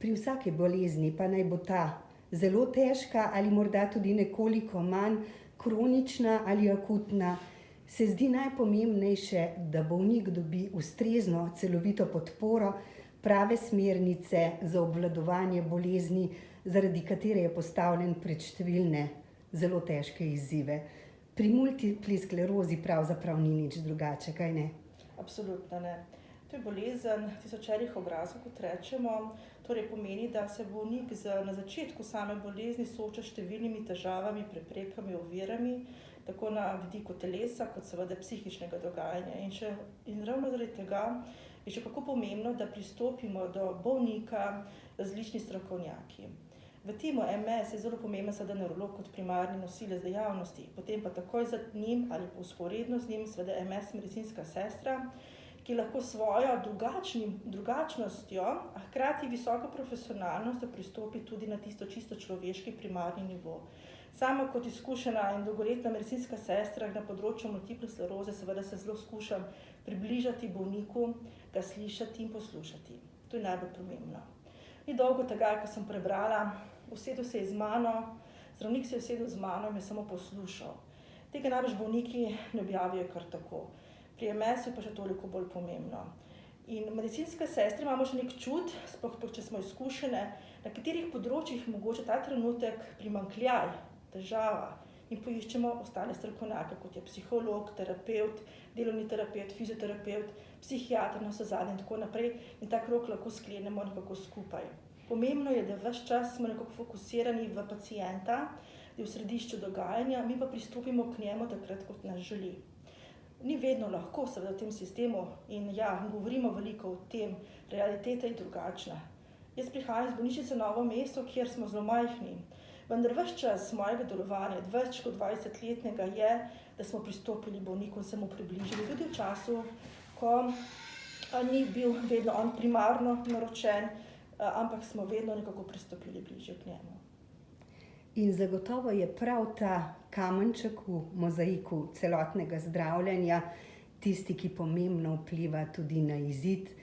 Pri vsaki bolezni, pa naj bo ta zelo težka ali morda tudi nekoliko manj kronična ali akutna, se zdi najpomembnejše, da bolnik dobi ustrezno, celovito podporo, prave smernice za obvladovanje bolezni, zaradi katere je postavljen pred številne zelo težke izzive. Pri multipli sklerozi pravzaprav ni nič drugače, kaj ne? Absolutno ne. To je bolezen tisočerih obrazov, kot rečemo. Torej pomeni, da se bolnik na začetku same bolezni sooča s številnimi težavami, preprekami, ovirami, tako na vidiku telesa, kot seveda psihičnega dogajanja. In ravno zaradi tega je še kako pomembno, da pristopimo do bolnika različni strokovnjaki. V timu MS je zelo pomemben seveda nevrolog kot primarni nosilec dejavnosti, potem pa takoj za njim ali pa vzporedno z njim seveda MS medicinska sestra, ki lahko svojo drugačnostjo, a hkrati visoko profesionalnostjo pristopi tudi na tisto čisto človeški primarni nivo. Sama kot izkušena in dolgoletna medicinska sestra na področju multiple skleroze seveda se zelo skušam približati bolniku, ga slišati in poslušati. To je najbolj pomembno. Ni dolgo tega, ko sem prebrala, usedel se je z mano, zdravnik se je usedel z mano in me samo poslušal. Tega najbrž bolniki ne objavijo kar tako. Pri MS je pa še toliko bolj pomembno. In medicinske sestre imamo še nek čut, sploh če smo izkušene, na katerih področjih mogoče ta trenutek primanjkljaj, težava, in poiščemo ostale strokovnjake, kot je psiholog, terapevt, delovni terapevt, fizioterapevt, psihiater navsezadnje in tako naprej, in ta krog lahko sklenemo nekako skupaj. Pomembno je, da ves čas smo nekako fokusirani v pacienta, da je v središču dogajanja, mi pa pristopimo k njemu takrat, kot nas želi. Ni vedno lahko seveda v tem sistemu in ja, govorimo veliko o tem, realiteta je drugačna. Jaz prihajam iz bolnišnice Novo mesto, kjer smo zelo majhni, vendar ves čas mojega delovanja, več kot 20-letnega je, da smo pristopili bolniku in se mu približali, tudi v času, ko ni bil vedno on primarno naročen, ampak smo vedno nekako pristopili bližje k njemu. In zagotovo je prav ta kamenček v mozaiku celotnega zdravljenja tisti, ki pomembno vpliva tudi na izid,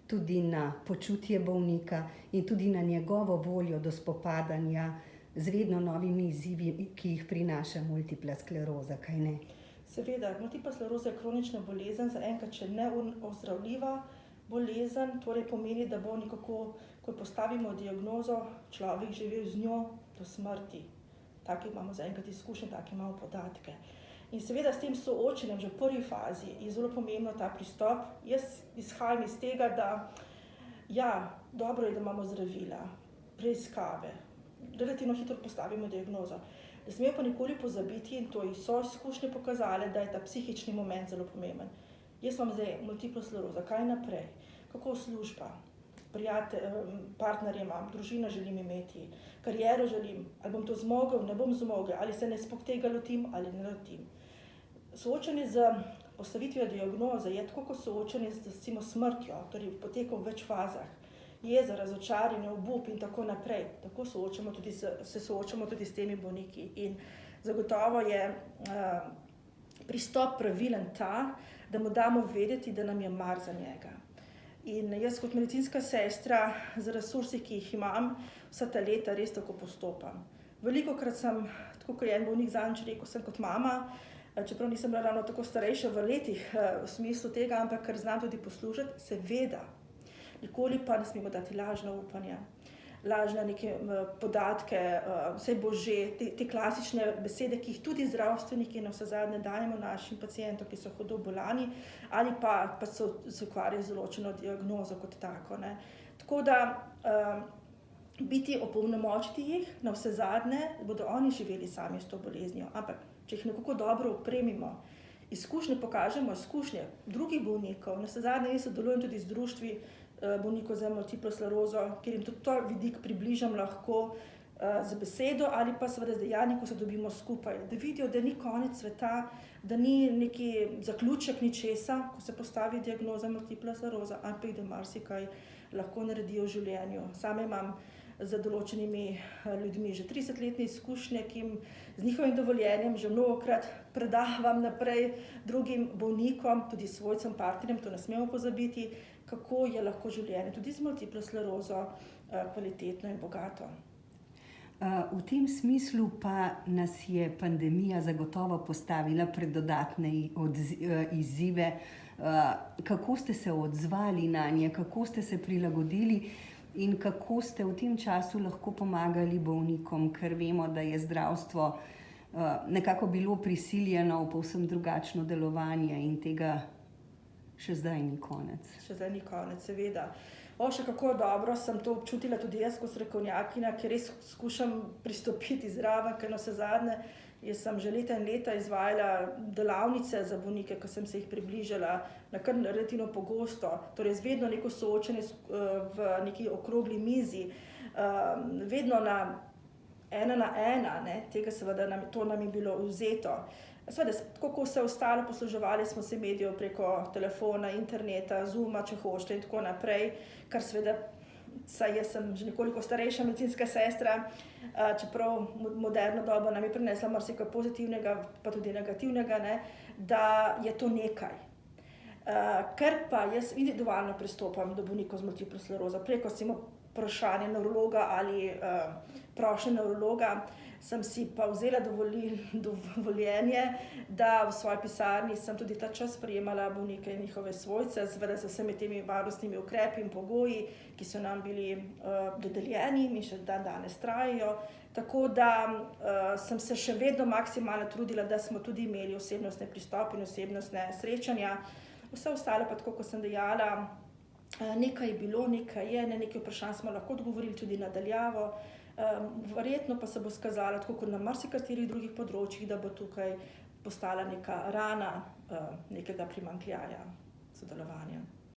tudi na počutje bolnika in tudi na njegovo voljo do spopadanja z vedno novimi izzivi, ki jih prinaša multipla skleroza, kaj ne? Seveda, multipla skleroza je kronična bolezen, zaenkrat še neozdravljiva bolezen, torej pomeni, da bo nekako, ko postavimo diagnozo, človek živel z njo do smrti. Take imamo zaenkrat izkušnje, take imamo podatke. In seveda s tem soočenjem že v prvi fazi je zelo pomembno ta pristop. Jaz izhajam iz tega, da ja, dobro je, da imamo zdravila, preiskave, relativno hitro postavimo diagnozo. Ne smemo pa nikoli pozabiti, in to so izkušnje pokazale, da je ta psihični moment zelo pomemben. Jaz imam zdaj multiplo sklerozo, kaj naprej? Kako služba? Partnerje imam, družino želim imeti, kariero želim, ali bom to zmogel, ne bom zmogel, ali se ne sploh tega lotim ali ne lotim. Soočanje z postavitvijo diagnoze je tako kot soočanje z recimo smrtjo, torej poteka v več fazah. Jeza, razočaranje, obup in tako naprej. Tako se soočamo tudi s temi bolniki. In zagotovo je pristop pravilen ta, da mu damo vedeti, da nam je mar za njega. In jaz kot medicinska sestra z resursi, ki jih imam, vsa ta leta res tako postopam. Velikokrat sem, tako kot je en bolnik zadnjič rekel, sem kot mama, čeprav nisem bila ravno tako starejša v letih v smislu tega, ampak ker znam tudi poslušati, seveda. Nikoli pa ne smemo dati lažna upanja, lažne neke podatke, vse bo že, te klasične besede, ki jih tudi zdravstveniki navsezadnje dajemo našim pacientom, ki so hudo bolani ali pa se ukvarjajo z določeno diagnozo kot tako, ne. Tako da biti opolnomočiti jih navsezadnje, bodo oni živeli sami s to boleznijo, ampak če jih nekako dobro opremimo, izkušnje pokažemo, izkušnje drugih bolnikov, navsezadnje jaz sodelujem tudi z društvi bolnikov za multiplo sklerozo, kjer jim tudi to vidik približam lahko z besedo ali pa seveda z dejanji, ko se dobimo skupaj, da vidijo, da ni konec sveta, da ni neki zaključek ničesa, ko se postavi diagnoza multipla skleroza, ampak da marsikaj lahko naredijo v življenju. Sama imam z določenimi ljudmi že 30-letne izkušnje, ki jim z njihovim dovoljenjem že mnogokrat predavam naprej drugim bolnikom, tudi svojcem, partnerjem, to ne smemo pozabiti, kako je lahko življenje tudi z multiplo sklerozo kvalitetno in bogato. V tem smislu pa nas je pandemija zagotovo postavila pred dodatne izzive. Kako ste se odzvali nanje, kako ste se prilagodili in kako ste v tem času lahko pomagali bolnikom, ker vemo, da je zdravstvo nekako bilo prisiljeno v povsem drugačno delovanje in tega še zdaj ni konec. Še zdaj ni konec, seveda. Še kako dobro sem to občutila tudi jaz kot strokovnjakinja, ki res skušam pristopiti zraven, ker navsezadnje jaz sem že leta in leta izvajala delavnice za bolnike, ko sem se jih približala na kar relativno pogosto, torej vedno neko soočenje v neki okrogli mizi, vedno na ena, ne, tega seveda to nam je bilo vzeto. Seveda, tako kot vse ostalo, posluževali smo se medijev preko telefona, interneta, Zooma, če hočete in tako naprej, kar seveda, saj jaz sem že nekoliko starejša medicinska sestra, čeprav moderna doba nam je prinesla marsikaj pozitivnega, pa tudi negativnega, ne, da je to nekaj. Ker pa jaz individualno pristopam do bolnikov z multiplo sklerozo, preko vprašanja nevrologa ali prošnje nevrologa, sem si pa vzela dovoljenje, da v svoji pisarni sem tudi ta čas sprejemala bolnike in njihove svojce, seveda z vsemi temi varnostnimi ukrepi in pogoji, ki so nam bili dodeljeni in še danes trajajo. Tako da sem se še vedno maksimalno trudila, da smo tudi imeli osebnostne pristope in osebnostne srečanja. Vse ostalo pa, tako kot sem dejala, nekaj je bilo, nekaj je, na nekaj vprašanj smo lahko odgovorili tudi nadaljavo. Verjetno pa se bo skazalo, tako kot na marsikaterih drugih področjih, da bo tukaj postala neka rana nekega primanjkljaja sodelovanja.